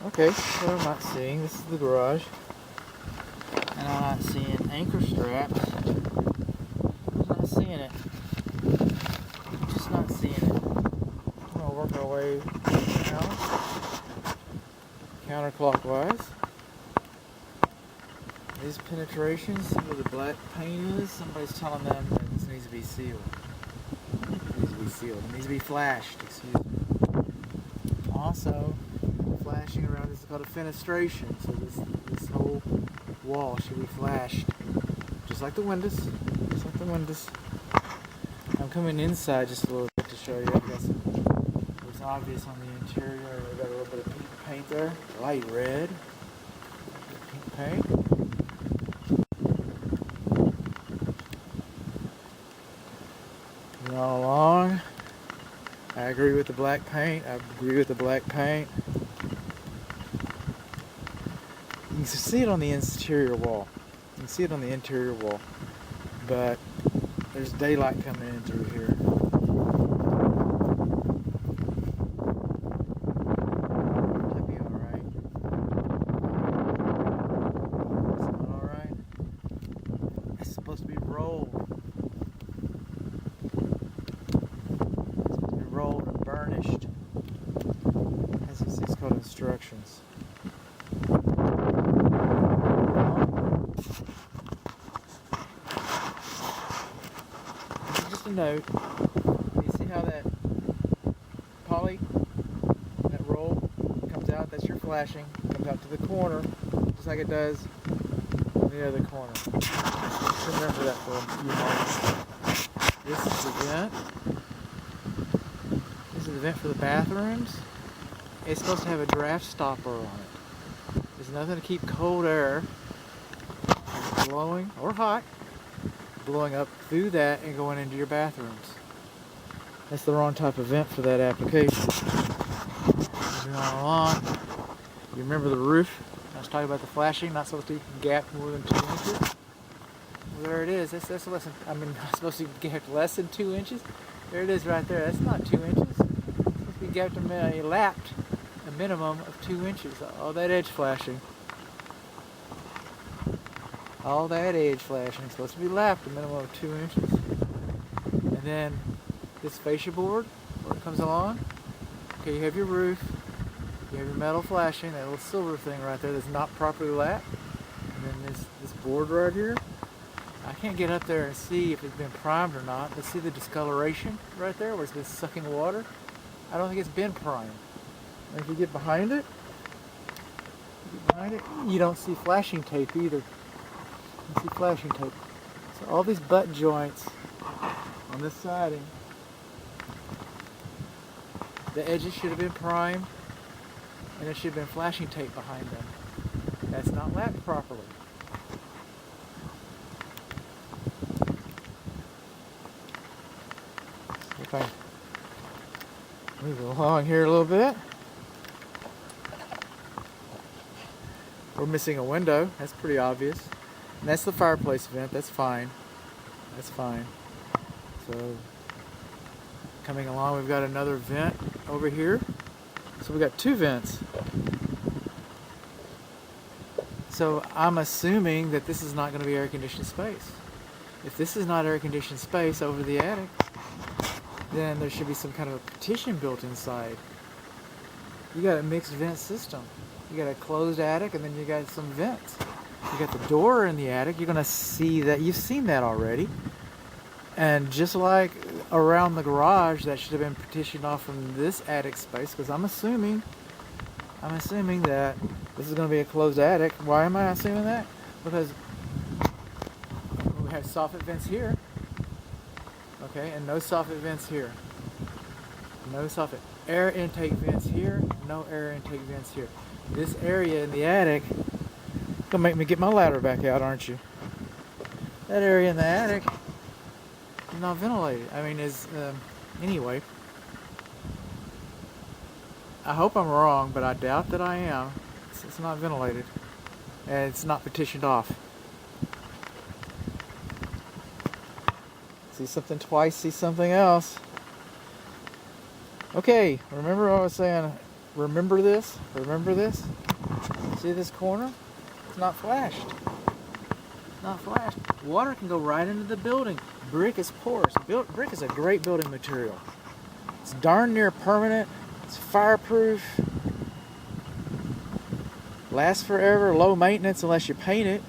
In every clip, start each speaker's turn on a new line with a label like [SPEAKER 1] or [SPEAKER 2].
[SPEAKER 1] Okay, what I'm not seeing, this is the garage. And I'm not seeing anchor straps. I'm not seeing it. I'm just not seeing it. I'm going to work our way down counterclockwise. These penetrations, see where the black paint is? Somebody's telling them that this needs to be sealed. It needs to be sealed. It needs to be flashed, excuse me. Also, flashing around this is called a fenestration. So this whole wall should be flashed. Just like the windows. Just like the windows. I'm coming inside just a little bit to show you. I guess it was obvious on the interior. We've got a little bit of pink paint there. Light red. Pink paint. All along, I agree with the black paint. I agree with the black paint. You can see it on the exterior wall. You can see it on the interior wall, but there's daylight coming in through here. Might be all right. It's not all right. It's supposed to be rolled. Rolled and burnished. As it's called instructions. Just a note. You see how that poly, that roll comes out? That's your flashing. It comes out to the corner, just like it does on the other corner. Just remember that for a few moments. This is the vent. This is the vent for the bathrooms. It's supposed to have a draft stopper on it. There's nothing to keep cold air from blowing, or hot, blowing up through that and going into your bathrooms. That's the wrong type of vent for that application. Moving on along. You remember the roof? I was talking about the flashing, not supposed to gap more than 2 inches. Well, there it is. That's less than, not supposed to gap less than 2 inches. There it is right there. That's not 2 inches. We gapped lapped a minimum of 2 inches. All that edge flashing. All that edge flashing is supposed to be lapped a minimum of 2 inches. And then this fascia board, where it comes along. Okay, you have your roof. You have your metal flashing, that little silver thing right there that's not properly lapped. And then this board right here. I can't get up there and see if it's been primed or not. Let's see the discoloration right there where it's been sucking water. I don't think it's been primed. And if you get behind it, you don't see flashing tape either. You see flashing tape. So all these butt joints on this siding, the edges should have been primed, and there should have been flashing tape behind them. That's not lapped properly. Okay. Move along here a little bit. We're missing a window. That's pretty obvious. And that's the fireplace vent. That's fine. That's fine. So, coming along, we've got another vent over here. So we've got 2 vents. So I'm assuming that this is not going to be air-conditioned space. If this is not air-conditioned space over the attic, then there should be some kind of a partition built inside. You got a mixed vent system. You got a closed attic, and then you got some vents. You got the door in the attic. You're gonna see that. You've seen that already. And just like around the garage, that should have been partitioned off from this attic space, because I'm assuming that this is gonna be a closed attic. Why am I assuming that? Because we have soffit vents here. Okay, and no soffit vents here. No soffit. Air intake vents here, no air intake vents here. This area in the attic, gonna make me get my ladder back out, aren't you? That area in the attic is not ventilated. Anyway. I hope I'm wrong, but I doubt that I am. It's not ventilated. And it's not partitioned off. See something twice, see something else. Okay, remember what I was saying remember this? Remember this? See this corner? It's not flashed. Not flashed. Water can go right into the building. Brick is porous. Brick is a great building material. It's darn near permanent. It's fireproof. Lasts forever. Low maintenance unless you paint it.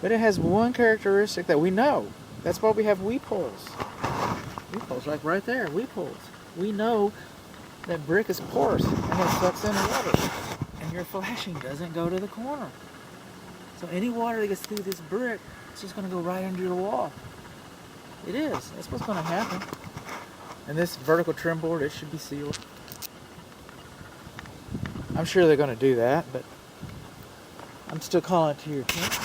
[SPEAKER 1] But it has one characteristic that we know. That's why we have weep holes. Weep holes, like right there. Weep holes. We know that brick is porous and it sucks in water. And your flashing doesn't go to the corner. So any water that gets through this brick, it's just going to go right under your wall. It is. That's what's going to happen. And this vertical trim board, it should be sealed. I'm sure they're going to do that, but I'm still calling it to your attention.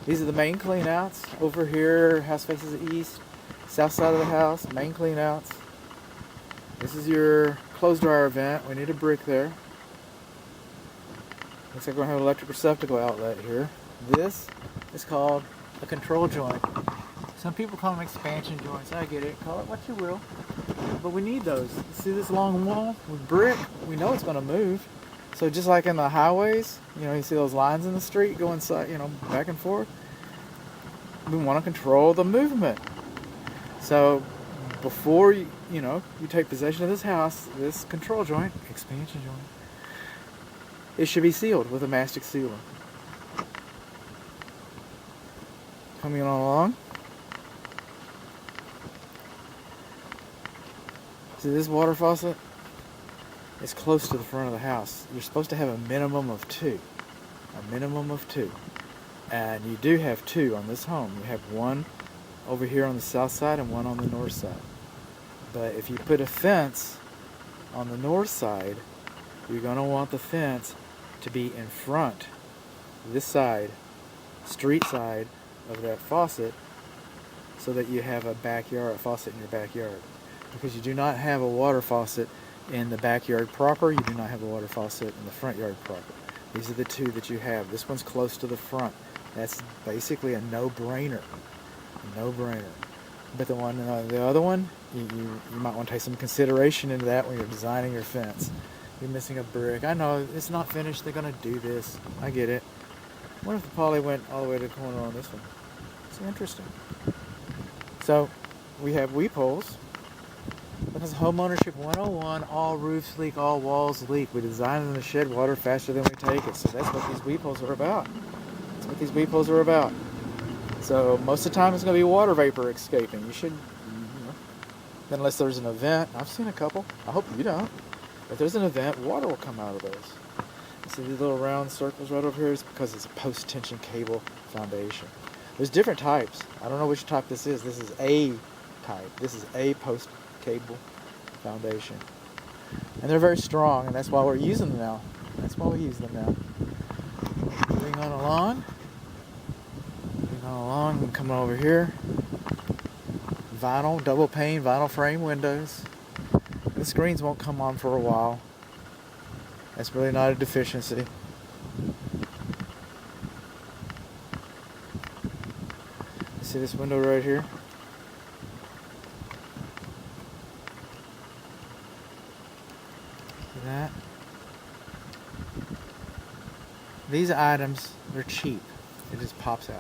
[SPEAKER 1] These are the main cleanouts. Over here, house faces the east. South side of the house, main cleanouts. This is your clothes dryer vent. We need a brick there. Looks like we're going to have an electric receptacle outlet here. This is called a control joint. Some people call them expansion joints. I get it. Call it what you will. But we need those. See this long wall with brick? We know it's going to move. So just like in the highways, you see those lines in the street going back and forth. We want to control the movement. So before you take possession of this house, this control joint, expansion joint, it should be sealed with a mastic sealer. Coming on along. See this water faucet? It's close to the front of the house. You're supposed to have a minimum of two. A minimum of two. And you do have two on this home. You have one over here on the south side and one on the north side. But if you put a fence on the north side, you're going to want the fence to be in front, this side, street side of that faucet, so that you have a faucet in your backyard. Because you do not have a water faucet in the backyard proper, you do not have a water faucet in the front yard proper. These are the two that you have. This one's close to the front. That's basically a no-brainer. A no-brainer. But the other one, you might want to take some consideration into that when you're designing your fence. You're missing a brick. I know it's not finished. They're going to do this. I get it. What if the poly went all the way to the corner on this one? It's interesting. So we have weep holes. Because homeownership 101, all roofs leak, all walls leak. We design them to shed water faster than we take it. So that's what these weep holes are about. That's what these weep holes are about. So most of the time it's going to be water vapor escaping. You should, unless there's an event. I've seen a couple. I hope you don't. If there's an event, water will come out of those. You see these little round circles right over here? It's because it's a post-tension cable foundation. There's different types. I don't know which type this is. This is A type. This is A post cable foundation. And they're very strong, and that's why we're using them now. That's why we use them now. Moving on along. And coming over here. Vinyl, double pane, vinyl frame windows. The screens won't come on for a while. That's really not a deficiency. See this window right here? See that? These items, they're cheap. It just pops out.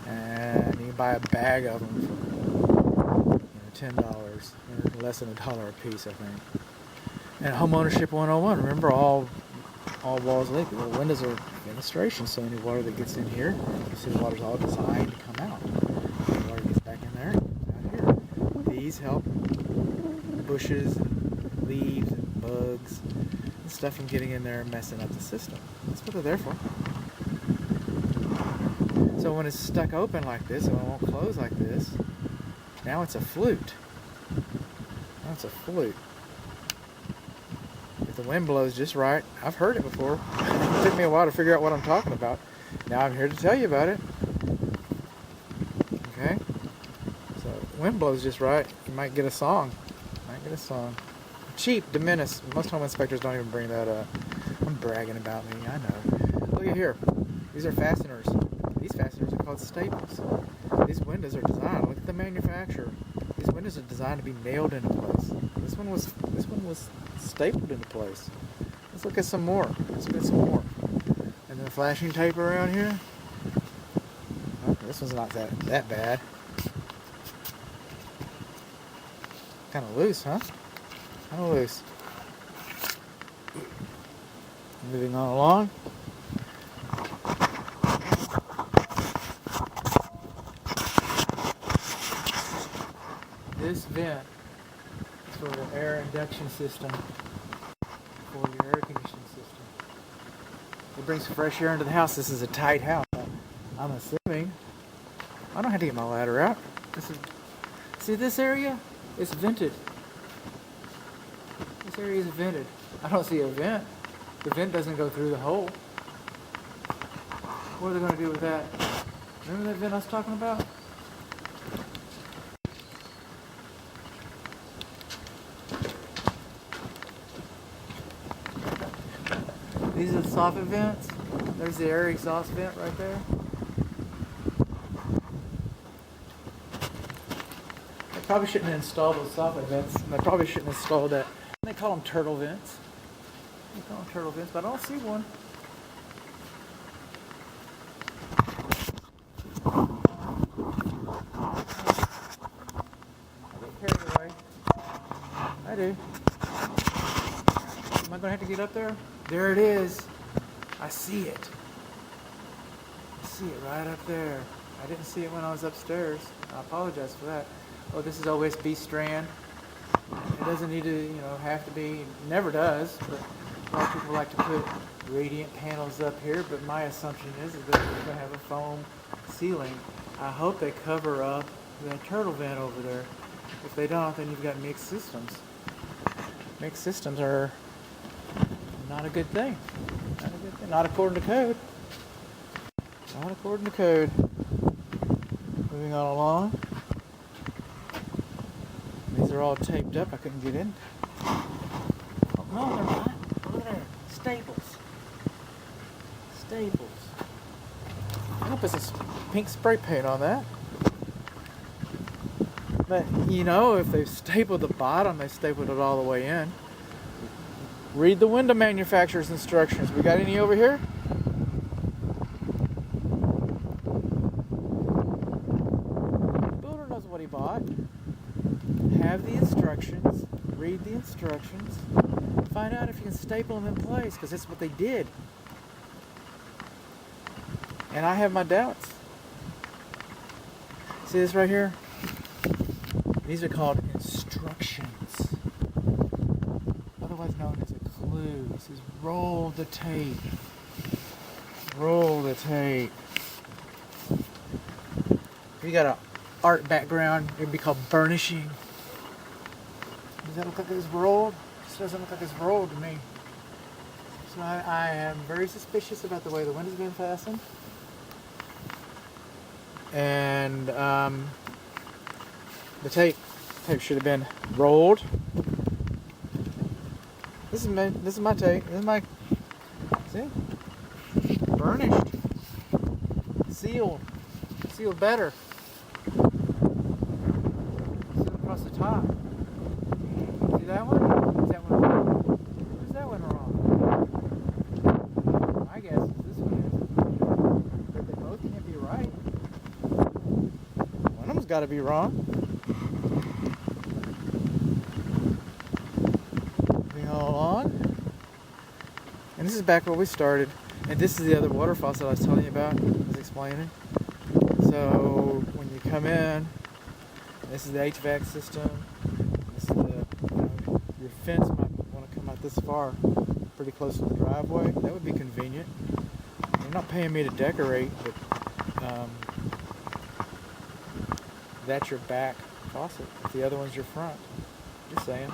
[SPEAKER 1] And you can buy a bag of them for $10, or less than $1 a piece, I think. And homeownership 101, remember all walls leak. The windows are ventilation, so any water that gets in here, you see the water's all designed to come out. The water gets back in there, out here. These help bushes, and leaves, and bugs, and stuff from getting in there and messing up the system. That's what they're there for. So when it's stuck open like this, and it won't close like this, now it's a flute. Now it's a flute. If the wind blows just right, I've heard it before. It took me a while to figure out what I'm talking about. Now I'm here to tell you about it. Okay? So wind blows just right, you might get a song. Cheap, de minimis. Most home inspectors don't even bring that up. I'm bragging about me, I know. Look at here. These are fasteners. These fasteners are called staples. These windows are designed. Look at the manufacturer. These windows are designed to be nailed into place. This one was stapled into place. Let's look at some more. Let's get some more. And then the flashing tape around here. Oh, this one's not that bad. Kind of loose, huh? Kind of loose. Moving on along. This vent is for the air induction system for your air conditioning system. It brings fresh air into the house. This is a tight house. I'm assuming. I don't have to get my ladder out. See this area? It's vented. This area is vented. I don't see a vent. The vent doesn't go through the hole. What are they going to do with that? Remember that vent I was talking about? These are the soffit vents. There's the air exhaust vent right there. They probably shouldn't have installed those soffit vents. And they probably shouldn't have installed that. They call them turtle vents. They call them turtle vents, but I don't see one. I get carried away. I do. Am I going to have to get up there? There it is. I see it. I see it right up there. I didn't see it when I was upstairs. I apologize for that. Oh, this is OSB strand. It doesn't need to, have to be. It never does. But a lot of people like to put radiant panels up here. But my assumption is that they're going to have a foam ceiling. I hope they cover up that turtle vent over there. If they don't, then you've got mixed systems. Mixed systems are not a good thing. Not a good thing. Not according to code. Not according to code. Moving on along. These are all taped up. I couldn't get in. Oh, no, they're not. Look at there. Staples. Staples. I hope it's a pink spray paint on that. But, if they've stapled the bottom, they stapled it all the way in. Read the window manufacturer's instructions. We got any over here? The builder knows what he bought. Have the instructions. Read the instructions. Find out if you can staple them in place, because that's what they did. And I have my doubts. See this right here? These are called instructions. Otherwise known as a clue. It says roll the tape. Roll the tape. If you got an art background, it would be called burnishing. Does that look like it's rolled? This doesn't look like it's rolled to me. So I am very suspicious about the way the window's been fastened. And the tape should have been rolled. This is my tape. This is my, see? Burnished. Sealed better. Sealed across the top. See that one? Is that one wrong? Is that one wrong? My guess is this one is. But they both can't be right. One of them's got to be wrong. Moving on. And this is back where we started. And this is the other water faucet I was telling you about. I was explaining. So when you come in, this is the HVAC system. This is the, your fence might want to come out this far, pretty close to the driveway. That would be convenient. They're not paying me to decorate, but that's your back faucet. If the other one's your front. Just saying.